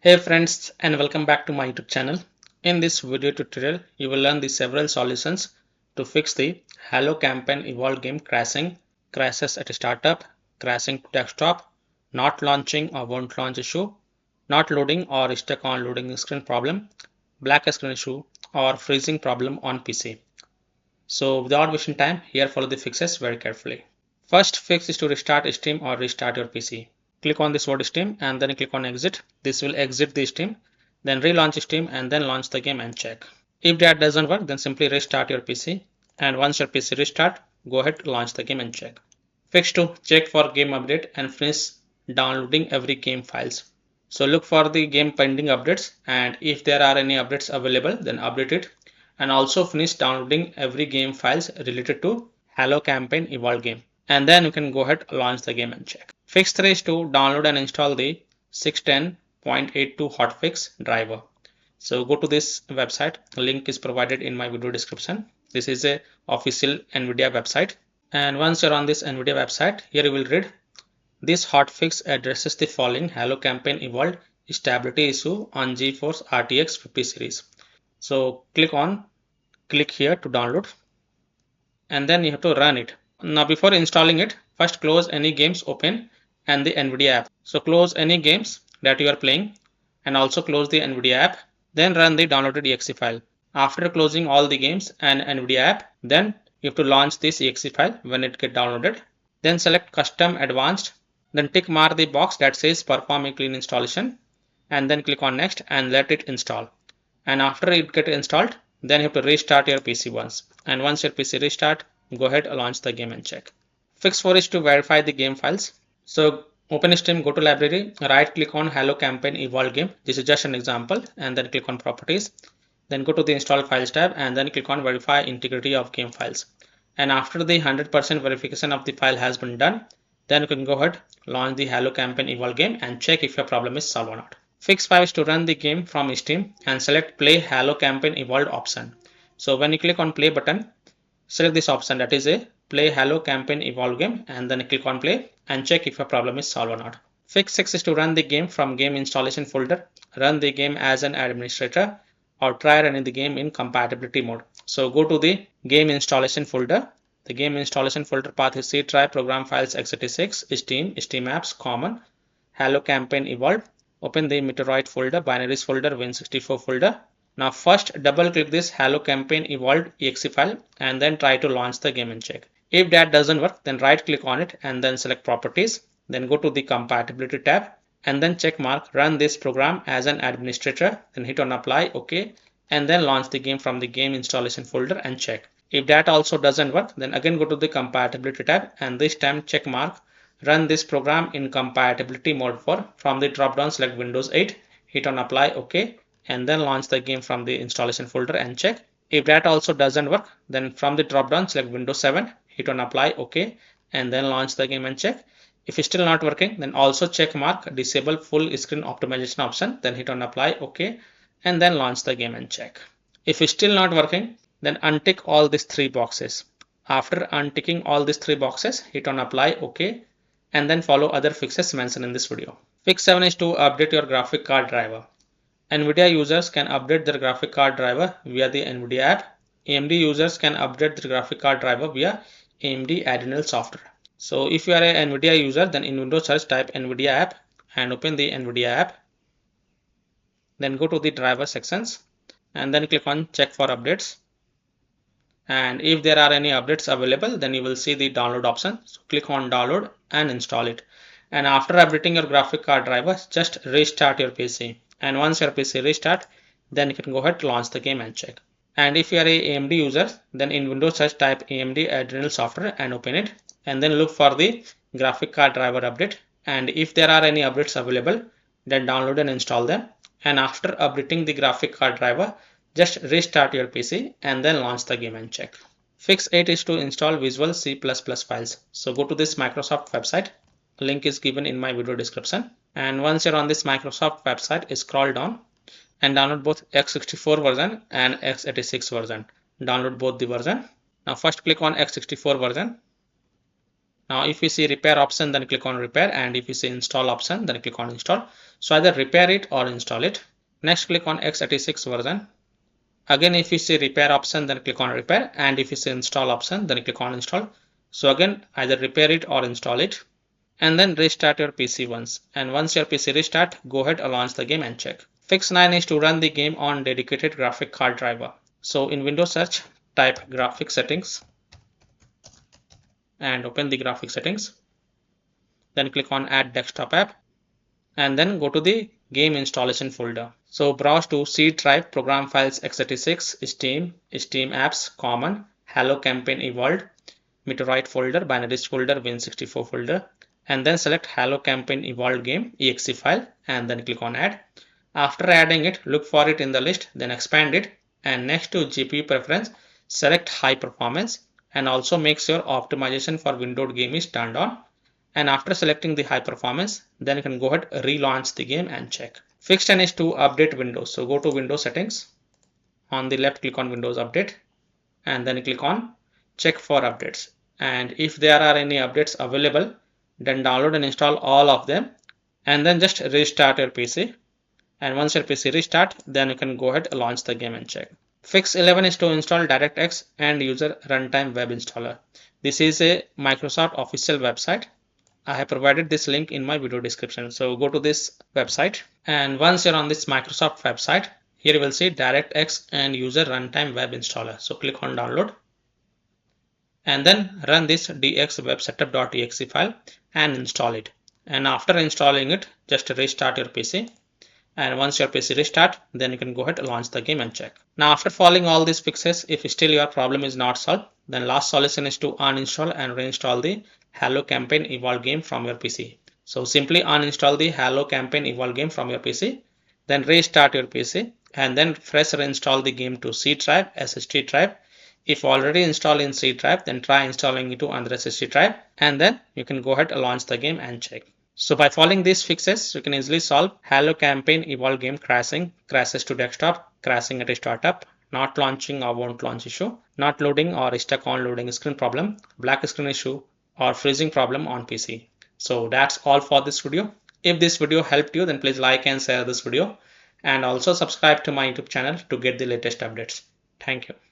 Hey friends, and welcome back to my YouTube channel. In this video tutorial, you will learn the several solutions to fix the Hello Campaign Evolved game crashing, crashes at startup, crashing to desktop, not launching or won't launch issue, not loading or stuck on loading screen problem, black screen issue, or freezing problem on PC. So without wasting time, here follow the fixes very carefully. First fix is to restart Steam or restart your PC. Click on this word Steam and then click on exit. This will exit the Steam. Then relaunch Steam and then launch the game and check. If that doesn't work, then simply restart your PC. And once your PC restart, go ahead launch the game and check. Fix 2. Check for game update and finish downloading every game files. So look for the game pending updates, and if there are any updates available, then update it. And also finish downloading every game files related to Hello Campaign Evolved game. And then you can go ahead launch the game and check. Fix 3 is to download and install the 610.82 hotfix driver. So go to this website. Link is provided in my video description. This is a official NVIDIA website. And once you're on this NVIDIA website, here you will read this hotfix addresses the following Hello Campaign Evolved stability issue on GeForce RTX 50 series. So click here to download, and then you have to run it. Now before installing it, first close any games open and the NVIDIA app. So close any games that you are playing and also close the NVIDIA app. Then run the downloaded exe file. After closing all the games and NVIDIA app, then you have to launch this exe file when it gets downloaded. Then select custom advanced. Then tick mark the box that says perform a clean installation and then click on next and let it install. And after it gets installed, then you have to restart your PC once. And once your PC restart, go ahead and launch the game and check. Fix 4 is to verify the game files. So open Steam, go to library, right click on Hello Campaign Evolved game. This is just an example, and then click on properties. Then go to the install files tab and then click on verify integrity of game files. And after the 100% verification of the file has been done, then you can go ahead, launch the Hello Campaign Evolved game and check if your problem is solved or not. Fix 5 is to run the game from Steam and select play Hello Campaign Evolved option. So when you click on play button, select this option, that is a play Hello Campaign Evolved game, and then click on play and check if your problem is solved or not. Fix 6 is to run the game from game installation folder, run the game as an administrator, or try running the game in compatibility mode. So go to the game installation folder. The game installation folder path is C try program files x86, Steam, Steam apps, common, Hello Campaign Evolved. Open the Meteoroid folder, binaries folder, Win64 folder. Now first double click this Hello Campaign Evolved exe file and then try to launch the game and check. If that doesn't work, then right click on it and then select properties. Then go to the compatibility tab and then check mark run this program as an administrator. Then hit on apply, OK, and then launch the game from the game installation folder and check. If that also doesn't work, then again go to the compatibility tab and this time check mark run this program in compatibility mode for from the drop down select Windows 8, hit on apply, OK, and then launch the game from the installation folder and check. If that also doesn't work, then from the drop down select Windows 7, hit on apply, OK, and then launch the game and check. If it's still not working, then also check mark disable full screen optimization option, then hit on apply, OK, and then launch the game and check. If it's still not working, then untick all these three boxes. After unticking all these three boxes, hit on apply, OK, and then follow other fixes mentioned in this video. Fix 7 is to update your graphic card driver. NVIDIA users can update their graphic card driver via the NVIDIA app. AMD users can update their graphic card driver via AMD Adrenal software. So if you are a NVIDIA user, then in Windows search type NVIDIA app and open the NVIDIA app. Then go to the driver sections and then click on check for updates. And if there are any updates available, then you will see the download option. So click on download and install it. And after updating your graphic card driver, just restart your PC. And once your PC restart, then you can go ahead launch the game and check. And if you are a AMD user, then in Windows search type AMD Adrenal software and open it. And then look for the graphic card driver update. And if there are any updates available, then download and install them. And after updating the graphic card driver, just restart your PC and then launch the game and check. Fix 8 is to install Visual C++ files. So go to this Microsoft website. Link is given in my video description. And once you're on this Microsoft website, scroll down and download both x64 version and x86 version. Download both the version. Now first click on x64 version. Now if you see repair option, then click on repair, and if you see install option, then click on install. So either repair it or install it. Next click on x86 version. Again if you see repair option, then click on repair, and if you see install option, then click on install. So again either repair it or install it, and then restart your PC once. And once your PC restart, go ahead and launch the game and check. Fix 9 is to run the game on dedicated graphic card driver. So in Windows search, type graphic settings and open the graphic settings. Then click on add desktop app, and then go to the game installation folder. So browse to C drive, program files x86, Steam, Steam apps, common, Hello campaign evolved, Meteorite folder, binaries folder, Win64 folder, and then select Hello campaign evolved game exe file, and then click on add. After adding it, look for it in the list, then expand it, and next to GPU preference, select high performance, and also make sure optimization for windowed game is turned on. And after selecting the high performance, then you can go ahead relaunch the game and check. Fix 10 is to update Windows. So go to Windows settings. On the left, click on Windows Update, and then click on check for updates. And if there are any updates available, then download and install all of them, and then just restart your PC. And once your PC restart, then you can go ahead and launch the game and check. Fix 11 is to install DirectX and user runtime web installer. This is a Microsoft official website. I have provided this link in my video description. So go to this website, and once you're on this Microsoft website, here you will see DirectX and user runtime web installer. So click on download, and then run this dxwebsetup.exe file and install it. And after installing it, just restart your PC. And once your PC restart, then you can go ahead and launch the game and check. Now after following all these fixes, if still your problem is not solved, then last solution is to uninstall and reinstall the Hello campaign evolved game from your PC. So simply uninstall the Hello campaign evolved game from your PC, then restart your PC, and then fresh reinstall the game to C drive, SSD drive. If already installed in C drive, then try installing it to another SSD drive, and then you can go ahead and launch the game and check. So by following these fixes, you can easily solve Hello campaign evolved game crashing, crashes to desktop, crashing at a startup, not launching or won't launch issue, not loading or stuck on loading screen problem, black screen issue, or freezing problem on PC. So that's all for this video. If this video helped you, then please like and share this video, and also subscribe to my YouTube channel to get the latest updates. Thank you.